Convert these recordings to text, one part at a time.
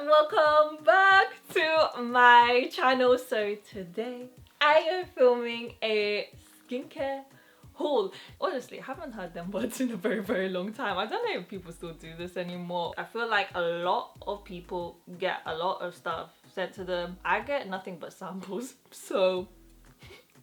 welcome back to my channel. So today I am filming a skincare haul. Honestly, I haven't heard them words in a very long time. I don't know if people still do this anymore. I feel like a lot of people get a lot of stuff sent to them. I get nothing but samples, so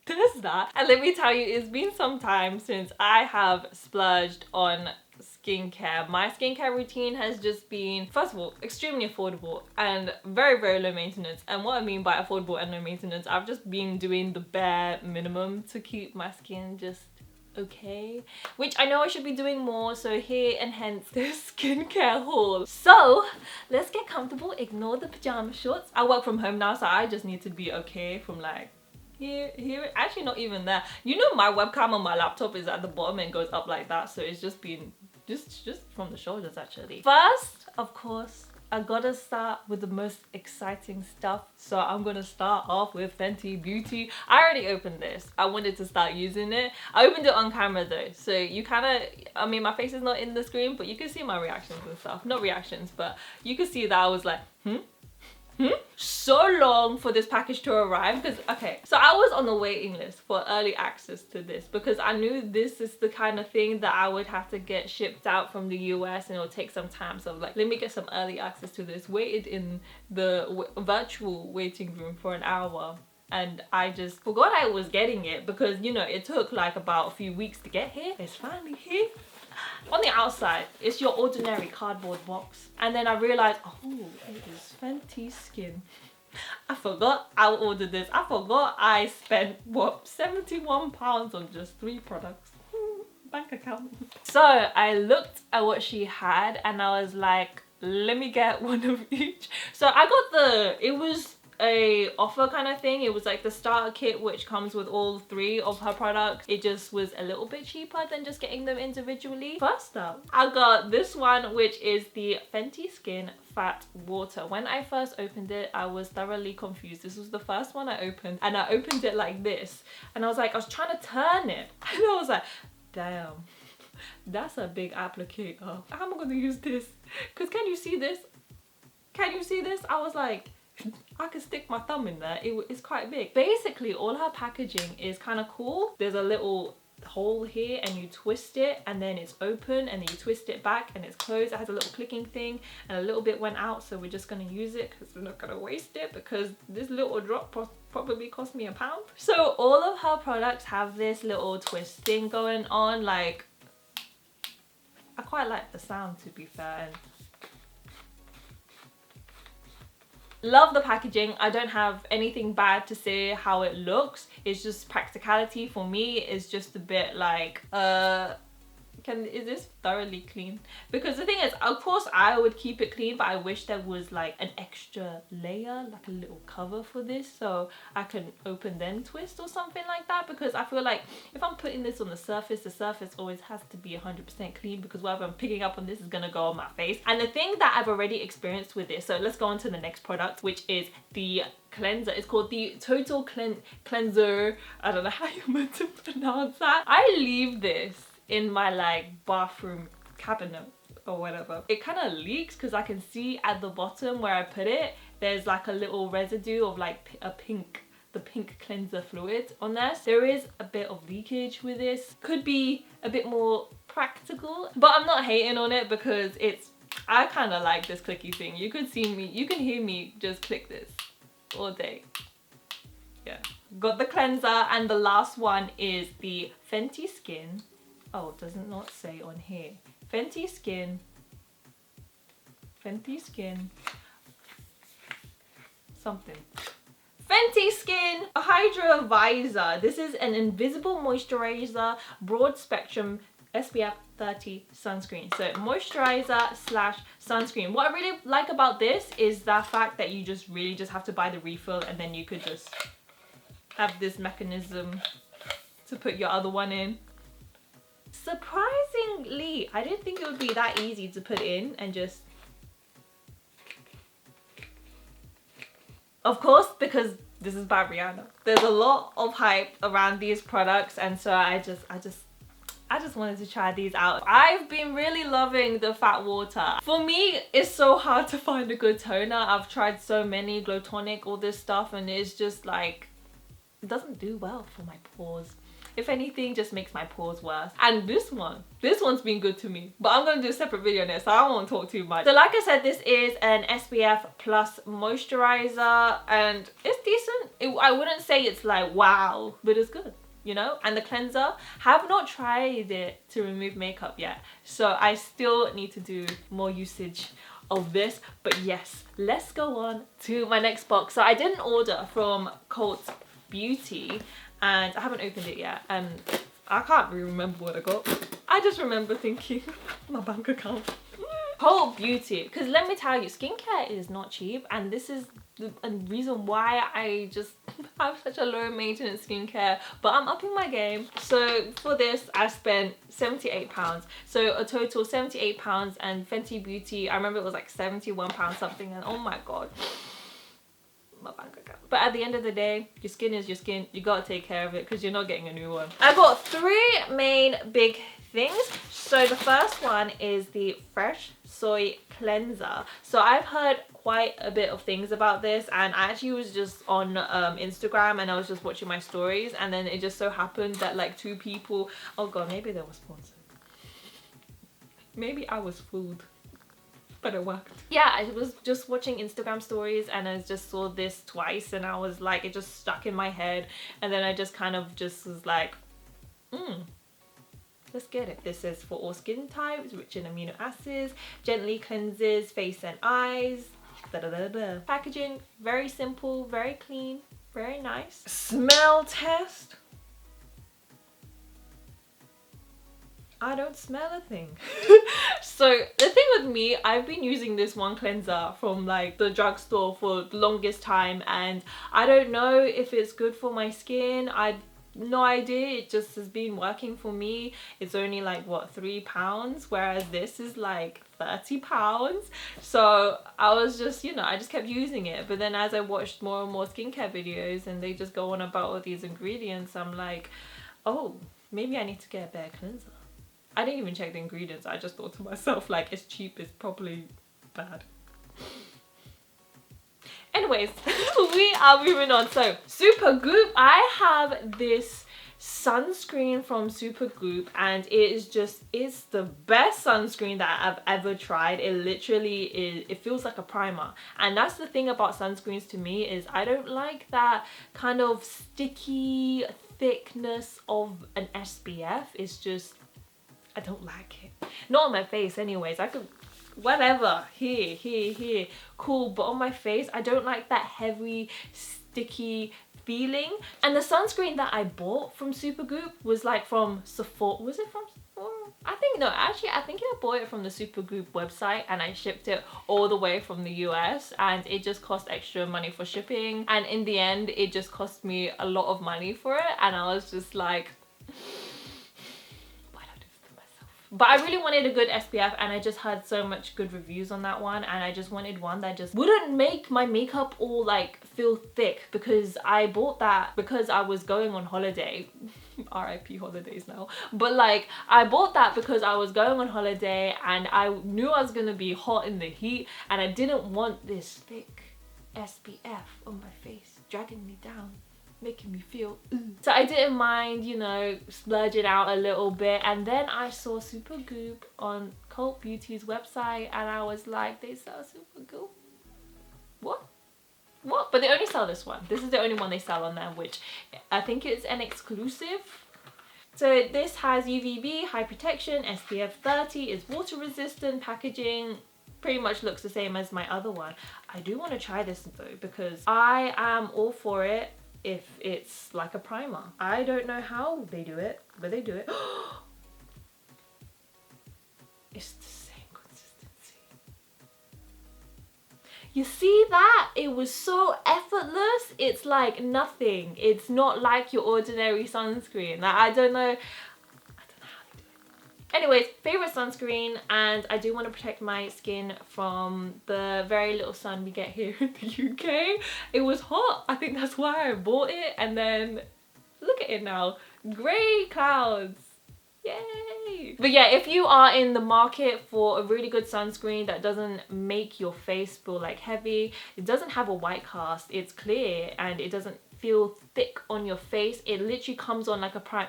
there's that. And let me tell you, it's been some time since I have splurged on skincare. My skincare routine has just been, first of all, extremely affordable and very low maintenance. And what I mean by affordable and low maintenance, I've just been doing the bare minimum to keep my skin just okay, which I know I should be doing more, so here and hence this skincare haul. So let's get comfortable, ignore the pajama shorts. I work from home now, so I just need to be okay from like here, actually not even there. You know, my webcam on my laptop is at the bottom and goes up like that, so it's just been just from the shoulders actually. First, of course, I gotta start with the most exciting stuff, so I'm gonna start off with Fenty Beauty. I already opened this. I wanted to start using it. I opened it on camera though, so you kind of, I mean, my face is not in the screen, but you can see my reactions and stuff. Not reactions, but you can see that I was like, so long for this package to arrive, because okay, so I was on the waiting list for early access to this because I knew this is the kind of thing that I would have to get shipped out from the US and it'll take some time, so like, let me get some early access to this. Waited in the virtual waiting room for an hour and I just forgot I was getting it because, you know, it took like about a few weeks to get here. It's finally here. On the outside, it's your ordinary cardboard box. And then I realized, oh, it is Fenty Skin. I forgot I ordered this. I forgot I spent, what, £71 on just 3 products. Bank account. So I looked at what she had and I was like, let me get one of each. So I got it was a offer kind of thing. It was like the starter kit which comes with all 3 of her products. It just was a little bit cheaper than just getting them individually. First up, I got this one, which is the Fenty Skin Fat Water. When I first opened it, I was thoroughly confused. This was the first one I opened and I opened it like this and I was like, I was trying to turn it and I was like, damn, that's a big applicator. How am I going to use this? Because can you see this? Can you see this? I was like, I can stick my thumb in there. It's quite big. Basically, all her packaging is kind of cool. There's a little hole here and you twist it and then it's open and then you twist it back and it's closed. It has a little clicking thing and a little bit went out, so we're just going to use it because we're not going to waste it because this little drop probably cost me £1. So all of her products have this little twist thing going on. Like, I quite like the sound, to be fair. And love the packaging. I don't have anything bad to say how it looks. It's just practicality for me. It's just a bit like, is this thoroughly clean? Because the thing is, of course I would keep it clean, but I wish there was like an extra layer, like a little cover for this, so I can open then twist or something like that, because I feel like if I'm putting this on the surface always has to be 100% clean, because whatever I'm picking up on this is gonna go on my face. And the thing that I've already experienced with this, so let's go on to the next product, which is the cleanser. It's called the Total Cleanser. I don't know how you're meant to pronounce that. I leave this in my like bathroom cabinet or whatever. It kind of leaks because I can see at the bottom where I put it, there's like a little residue of like the pink cleanser fluid on there. So there is a bit of leakage with this. Could be a bit more practical, but I'm not hating on it because I kind of like this clicky thing. You can hear me just click this all day. Yeah, got the cleanser, and the last one is the Fenty Skin. Oh, it does not say on here. Fenty Skin something. Fenty Skin HYDRA VIZOR. This is an invisible moisturizer, broad spectrum SPF 30 sunscreen. So moisturizer / sunscreen. What I really like about this is the fact that you just really have to buy the refill, and then you could just have this mechanism to put your other one in. Surprisingly, I didn't think it would be that easy to put in and just, of course, because this is by Rihanna. There's a lot of hype around these products, and so I I just wanted to try these out. I've been really loving the fat water. For me, it's so hard to find a good toner. I've tried so many, Glow Tonic, all this stuff, and it's just like, it doesn't do well for my pores. If anything, just makes my pores worse. And this one's been good to me. But I'm going to do a separate video on this, so I won't talk too much. So like I said, this is an SPF plus moisturizer, and it's decent. I wouldn't say it's like wow, but it's good, you know. And the cleanser, have not tried it to remove makeup yet, so I still need to do more usage of this. But yes, let's go on to my next box. So I did an order from Cult Beauty, and I haven't opened it yet, and I can't really remember what I got. I just remember thinking, my bank account. Cult Beauty, because let me tell you, skincare is not cheap, and this is the reason why I just have such a low maintenance skincare, but I'm upping my game. So for this, I spent £78. So a total £78, and Fenty Beauty, I remember it was like £71 something, and oh my god, my bank account. But at the end of the day, your skin is your skin. You gotta take care of it because you're not getting a new one. I got 3 main big things. So the first one is the Fresh Soy Cleanser. So I've heard quite a bit of things about this, and I actually was just on Instagram, and I was just watching my stories, and then it just so happened that like 2 people, oh god, maybe they were sponsored. Maybe I was fooled. But it worked. Yeah, I was just watching Instagram stories, and I just saw this twice, and I was like, it just stuck in my head, and then I just kind of just was like, let's get it. This is for all skin types, rich in amino acids, gently cleanses face and eyes. Packaging, very simple, very clean, very nice. Smell test. I don't smell a thing. So the thing with me, I've been using this one cleanser from like the drugstore for the longest time, and I don't know if it's good for my skin. I no idea. It just has been working for me. It's only like what, £3, whereas this is like £30. So I was just, you know, I just kept using it. But then as I watched more and more skincare videos, and they just go on about all these ingredients, I'm like, oh, maybe I need to get a better cleanser. I didn't even check the ingredients. I just thought to myself, like, it's cheap, it's probably bad. Anyways, we are moving on. So Supergoop, I have this sunscreen from Supergoop, and it is just, it's the best sunscreen that I've ever tried. It literally is, it feels like a primer. And that's the thing about sunscreens to me, is I don't like that kind of sticky thickness of an SPF. It's just, I don't like it. Not on my face anyways. I could, whatever, here, cool. But on my face, I don't like that heavy, sticky feeling. And the sunscreen that I bought from Supergoop was like from Sephora. Was it from Sephora? I think I bought it from the Supergoop website, and I shipped it all the way from the US, and it just cost extra money for shipping. And in the end, it just cost me a lot of money for it. And I was just like, but I really wanted a good SPF, and I just had so much good reviews on that one, and I just wanted one that just wouldn't make my makeup all like feel thick, because I bought that because I was going on holiday. RIP holidays now. But like, I bought that because I was going on holiday, and I knew I was gonna be hot in the heat, and I didn't want this thick SPF on my face dragging me down, making me feel So I didn't mind, you know, splurging out a little bit. And then I saw Supergoop on Cult Beauty's website, and I was like, they sell Supergoop? What? But they only sell this one. This is the only one they sell on there, which I think is an exclusive. So this has UVB, high protection, SPF 30, is water resistant, packaging pretty much looks the same as my other one. I do want to try this though, because I am all for it if it's like a primer. I don't know how they do it, but they do it. It's the same consistency. You see that? It was so effortless. It's like nothing. It's not like your ordinary sunscreen. Like, I don't know how they do it. Anyways, favorite sunscreen, and I do want to protect my skin from the very little sun we get here in the UK. It was hot. I think that's why I bought it, and then look at it now. Grey clouds. Yay! But yeah, if you are in the market for a really good sunscreen that doesn't make your face feel like heavy, it doesn't have a white cast, it's clear, and it doesn't feel thick on your face, it literally comes on like a prime.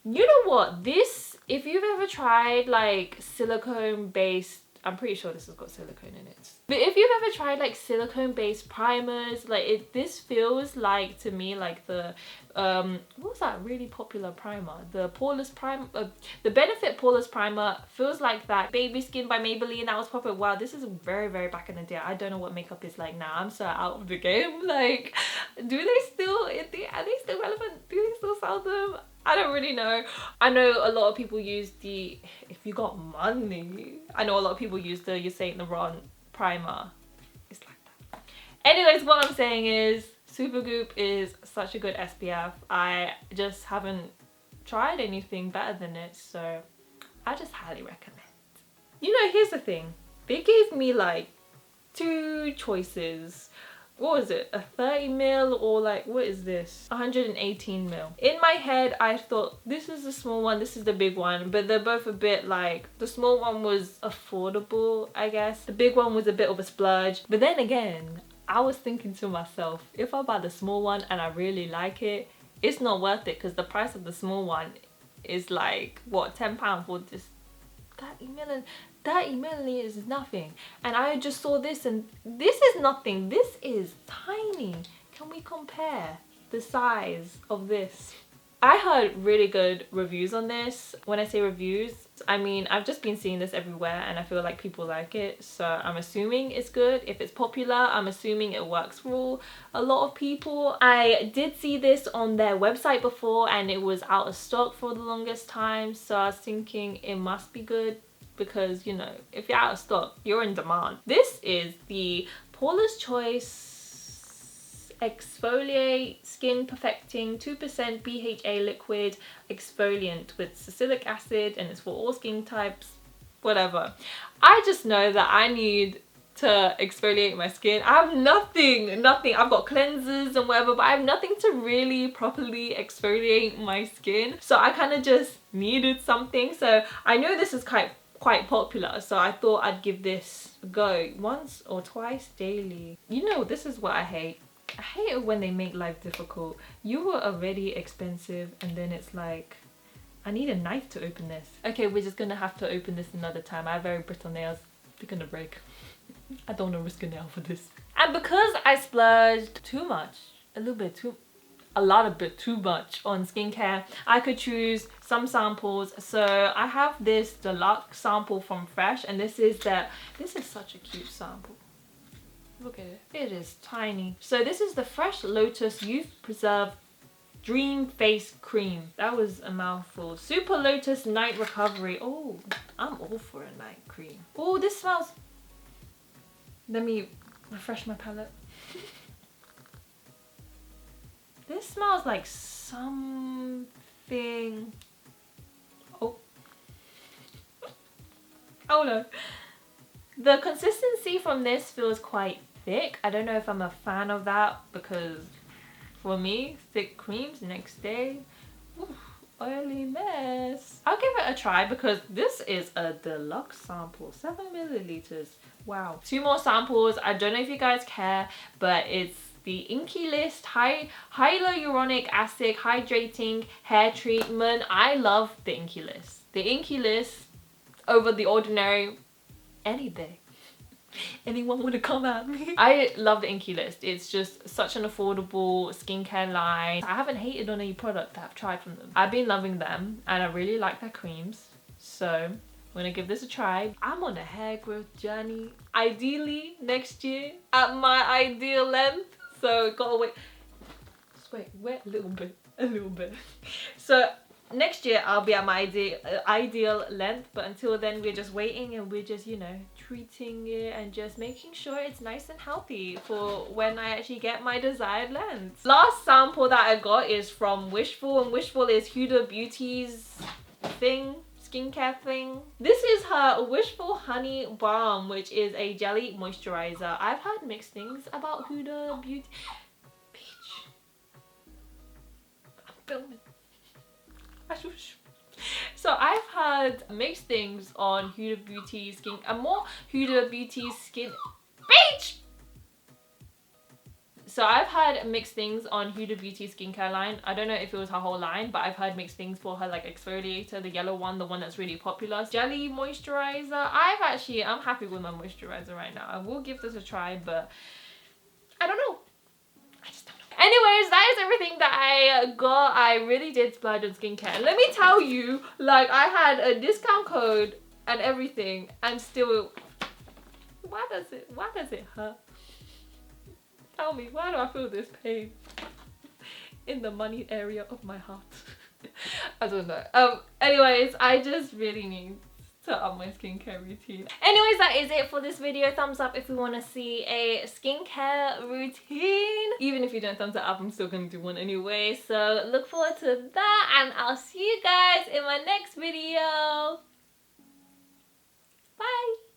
You know what? This, if you've ever tried like silicone based, I'm pretty sure this has got silicone in it. But if you've ever tried like silicone based primers, like this feels like to me like the what was that really popular primer? The PORE-REFINING primer, the Benefit PORE-REFINING primer feels like that. Baby Skin by Maybelline, that was popular. Wow, this is very, very back in the day. I don't know what makeup is like now. I'm so out of the game. Like, do they still, are they still relevant? Do they still sell them? I don't really know. I know a lot of people use the, if you got money, I know a lot of people use the You're Saint Laurent primer. It's like that. Anyways, what I'm saying is Supergoop is such a good SPF. I just haven't tried anything better than it, so I just highly recommend. You know, here's the thing. They gave me like 2 choices. What was it? A 30ml or like, what is this? 118ml. In my head, I thought this is the small one, this is the big one, but they're both a bit like, the small one was affordable, I guess. The big one was a bit of a splurge. But then again, I was thinking to myself, if I buy the small one and I really like it, it's not worth it because the price of the small one is like, what, £10 for this 30ml? 30ml is nothing. And I just saw this and this is nothing. This is tiny. Can we compare the size of this? I heard really good reviews on this. When I say reviews, I mean I've just been seeing this everywhere and I feel like people like it, so I'm assuming it's good. If it's popular, I'm assuming it works for a lot of people. I did see this on their website before and it was out of stock for the longest time, so I was thinking it must be good because, you know, if you're out of stock, you're in demand. This is the Paula's Choice Exfoliate Skin Perfecting 2% BHA Liquid Exfoliant with salicylic acid, and it's for all skin types, whatever. I just know that I need to exfoliate my skin. I have nothing. I've got cleansers and whatever, but I have nothing to really properly exfoliate my skin. So I kind of just needed something. So I know this is quite popular, so I thought I'd give this a go once or twice daily. You know, this is what I hate. I hate it when they make life difficult. You were already expensive and then it's like, I need a knife to open this. Okay, we're just gonna have to open this another time. I have very brittle nails. They're gonna break. I don't want to risk a nail for this. And because I splurged too much, a bit too much on skincare, I could choose some samples. So I have this deluxe sample from Fresh, and this is such a cute sample. Look at it. It is tiny. So this is the Fresh Lotus Youth Preserve Dream Face Cream. That was a mouthful. Super Lotus Night Recovery. Oh, I'm all for a night cream. Oh, this smells... Let me refresh my palette. This smells like something... Oh. Oh no. The consistency from this feels quite thick. I don't know if I'm a fan of that because for me, thick creams next day, oof, oily mess. I'll give it a try because this is a deluxe sample, 7ml. Wow. 2 more samples. I don't know if you guys care, but it's the INKEY List Hyaluronic Acid Hydrating Hair Treatment. I love the INKEY List. The INKEY List over The Ordinary any day. Anyone want to come at me? I love the INKEY List. It's just such an affordable skincare line. I haven't hated on any product that I've tried from them. I've been loving them and I really like their creams. So I'm gonna give this a try. I'm on a hair growth journey. Ideally next year at my ideal length. So gotta wait. Just wait a little bit. So next year I'll be at my ideal length, but until then we're just waiting and we're just, you know, treating it and just making sure it's nice and healthy for when I actually get my desired length. Last sample that I got is from WISHFUL, and WISHFUL is Huda Beauty's skincare thing. This is her WISHFUL Honey Balm, which is a jelly moisturizer. I've heard mixed things about Huda Beauty. Bitch. I'm filming. So I've had mixed things on Huda Beauty Skin, and more Huda Beauty Skin, Beige! So I've had mixed things on Huda Beauty skincare line. I don't know if it was her whole line, but I've had mixed things for her like exfoliator, the yellow one, the one that's really popular. Jelly moisturizer. I'm happy with my moisturizer right now. I will give this a try, but I don't know. I just don't know. Anyways, that is everything that I got. I really did splurge on skincare. And let me tell you, like, I had a discount code and everything, and still, why does it hurt? Tell me, why do I feel this pain in the money area of my heart? I don't know. Anyways, I just really need to up my skincare routine. Anyways, that is it for this video. Thumbs up if you want to see a skincare routine. Even if you don't thumbs it up, I'm still going to do one anyway. So look forward to that, and I'll see you guys in my next video. Bye.